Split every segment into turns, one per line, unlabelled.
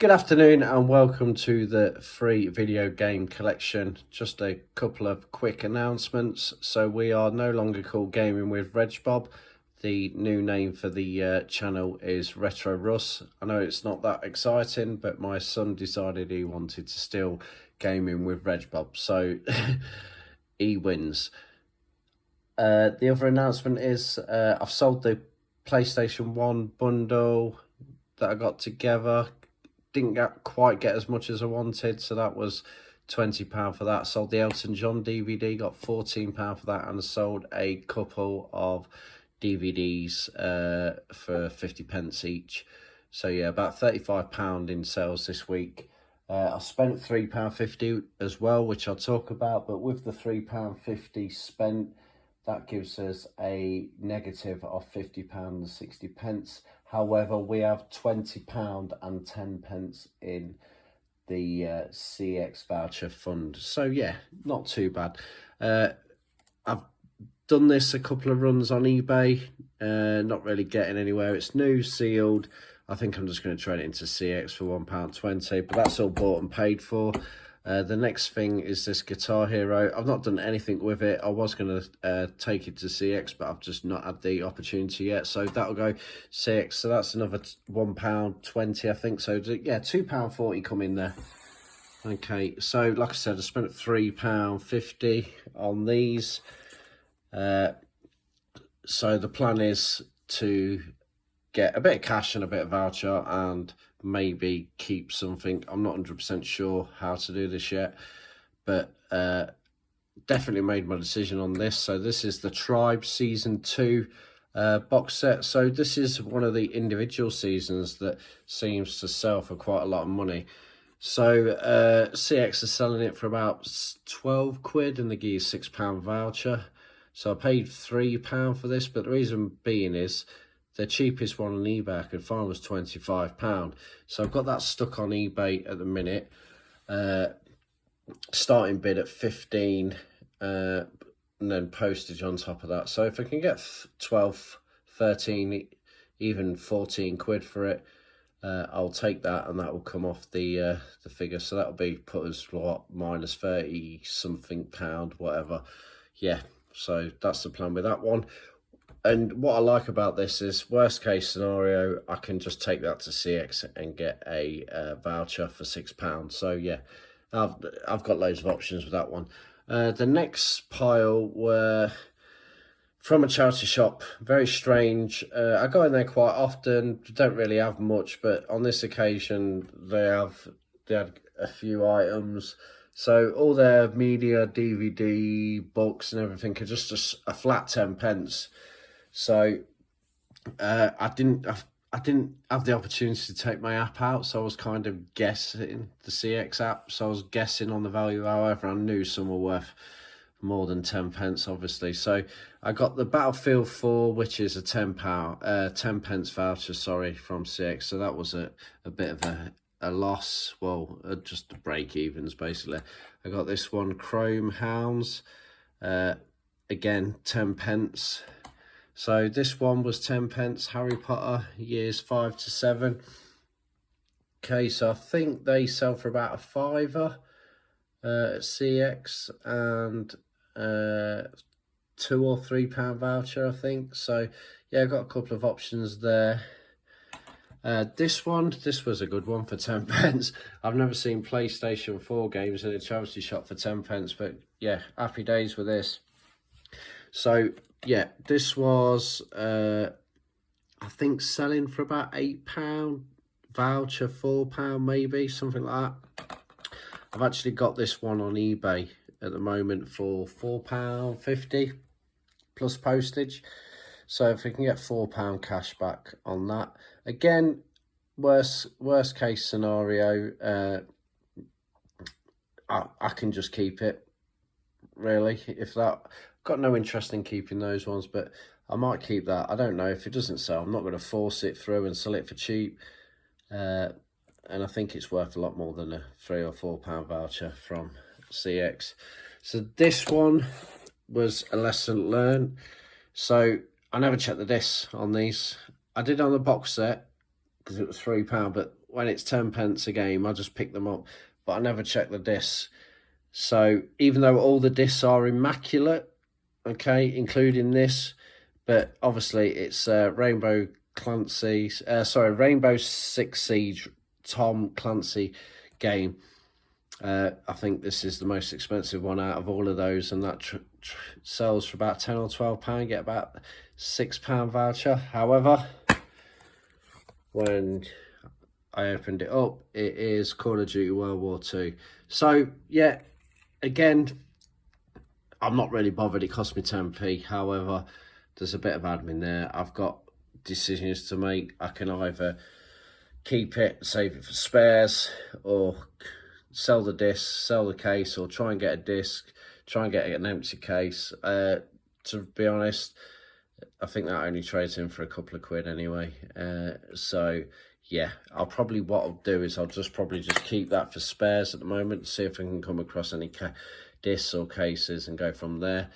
Good afternoon and welcome to the free video game collection. Just a couple of quick announcements. So we are no longer called Gaming with Reg Bob. The new name for the channel is Retro Russ. I know it's not that exciting, but my son decided he wanted to steal Gaming with Reg Bob, so he wins. The other announcement is I've sold the PlayStation 1 bundle that I got together. Didn't quite get as much as I wanted, so that was £20 for that. Sold the Elton John DVD, got £14 for that, and sold a couple of DVDs for 50p each. So yeah, about £35 in sales this week. I spent £3.50 as well, which I'll talk about, but with the £3.50 spent, that gives us a negative of £50.60. However, we have £20 and 10p in the CX voucher fund. So yeah, not too bad. I've done this a couple of runs on eBay, not really getting anywhere. It's new, sealed. I think I'm just going to trade it into CX for £1.20, but that's all bought and paid for. The next thing is this Guitar Hero. I've not done anything with it. I was going to take it to CX, but I've just not had the opportunity yet. So that'll go CX. So that's another £1.20, I think. So yeah, £2.40 come in there. Okay, so like I said, I spent £3.50 on these. So the plan is to get a bit of cash and a bit of voucher and maybe keep something. I'm not 100% sure how to do this yet, but definitely made my decision on this. So this is the Tribe Season 2 box set. So this is one of the individual seasons that seems to sell for quite a lot of money. So CX is selling it for about 12 quid and they give you £6 voucher. So I paid £3 for this, but the reason being is the cheapest one on eBay I could find was £25. So I've got that stuck on eBay at the minute. Starting bid at 15 and then postage on top of that. So if I can get 12, 13, even 14 quid for it, I'll take that, and that will come off the figure. So that'll be put as what, minus 30 something pound, whatever. Yeah, so that's the plan with that one. And what I like about this is, worst case scenario, I can just take that to CX and get a voucher for £6. So yeah, I've got loads of options with that one. The next pile were from a charity shop. Very strange. I go in there quite often. Don't really have much, but on this occasion they had a few items. So all their media, DVD, books, and everything are just a flat 10p. So I didn't have the opportunity to take my app out, so I was kind of guessing the CX app. So I was guessing on the value. However, I knew some were worth more than 10p, obviously. So I got the Battlefield 4, which is a 10p voucher, sorry, from CX. So that was a bit of a loss. Well, just the break evens basically. I got this one, Chrome Hounds, again 10p. So this one was 10p, Harry Potter, years 5 to 7. Okay, so I think they sell for about a £5 at CX, and £2 or £3 voucher, I think. So yeah, I got a couple of options there. This was a good one for 10p. I've never seen PlayStation 4 games in a charity shop for 10p, but yeah, happy days with this. So yeah, this was I think selling for about £8, voucher £4 maybe, something like that. I've actually got this one on eBay at the moment for £4.50 plus postage. So if we can get £4 cash back on that, again, worst case scenario, I can just keep it. Really, if that, got no interest in keeping those ones, but I might keep that. I don't know, if it doesn't sell, I'm not going to force it through and sell it for cheap. And I think it's worth a lot more than a £3 or £4 voucher from CX. So this one was a lesson learned. So I never checked the discs on these. I did on the box set because it was £3, but when it's 10 pence a game, I just pick them up, but I never check the discs. So even though all the discs are immaculate, okay, including this, but obviously it's Rainbow Six Siege Tom Clancy game. I think this is the most expensive one out of all of those, and that sells for about £10 or £12. Get about £6 voucher. However, when I opened it up, it is Call of Duty World War II. So yeah, again, I'm not really bothered. It cost me 10p. However, there's a bit of admin there. I've got decisions to make. I can either keep it, save it for spares, or sell the disc, sell the case, or try and get a disc, try and get an empty case. To be honest, I think that only trades in for a couple of quid anyway. So yeah, what I'll do is I'll probably just keep that for spares at the moment, see if I can come across any discs or cases and go from there.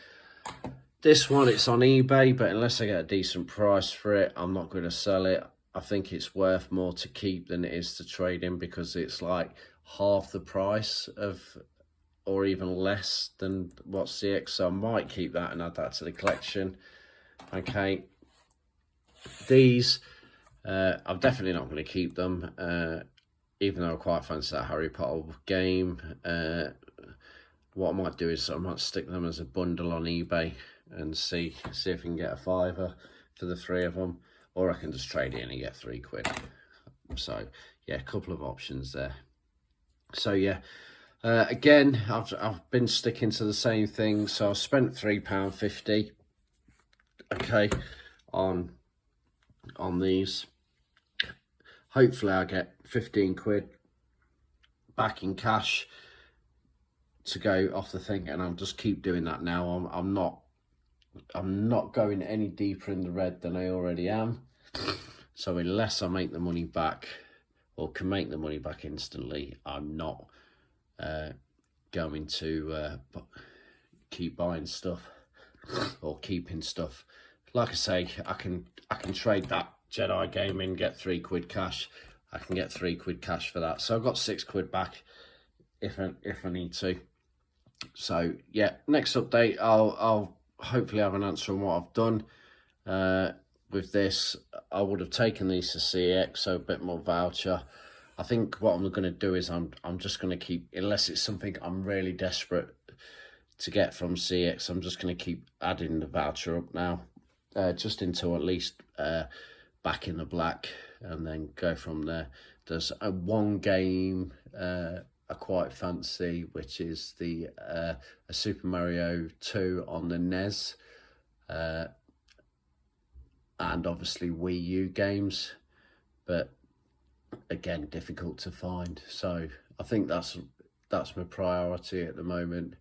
This one, it's on eBay, but unless I get a decent price for it, I'm not going to sell it. I think it's worth more to keep than it is to trade in, because it's like half the price of, or even less than what CX. So I might keep that and add that to the collection. Okay, these I'm definitely not going to keep them, even though I quite fancy that Harry Potter game. What I might do is I might stick them as a bundle on eBay and see if I can get a £5 for the 3 of them, or I can just trade it in and get £3. So yeah, a couple of options there. So yeah, again, I've been sticking to the same thing. So I've spent £3.50, okay, on these. Hopefully I get 15 quid back in cash to go off the thing, and I'll just keep doing that now. I'm not going any deeper in the red than I already am. So unless I make the money back, or can make the money back instantly, I'm not going to keep buying stuff or keeping stuff. Like I say, I can trade that Jedi game in, get £3 cash. I can get £3 cash for that. So I've got £6 back if I need to. So yeah, next update, I'll hopefully have an answer on what I've done with this. I would have taken these to CX, so a bit more voucher. I think what I'm going to do is I'm just going to keep, unless it's something I'm really desperate to get from CX, I'm just going to keep adding the voucher up now, just until at least back in the black, and then go from there. There's one game I quite fancy, which is the a Super Mario 2 on the NES, and obviously Wii U games, but again, difficult to find. So I think that's my priority at the moment.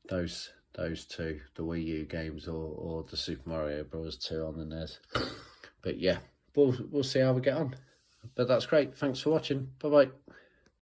Those two, the Wii U games or the Super Mario Bros. 2 on the NES. But yeah, we'll see how we get on. But that's great. Thanks for watching. Bye bye.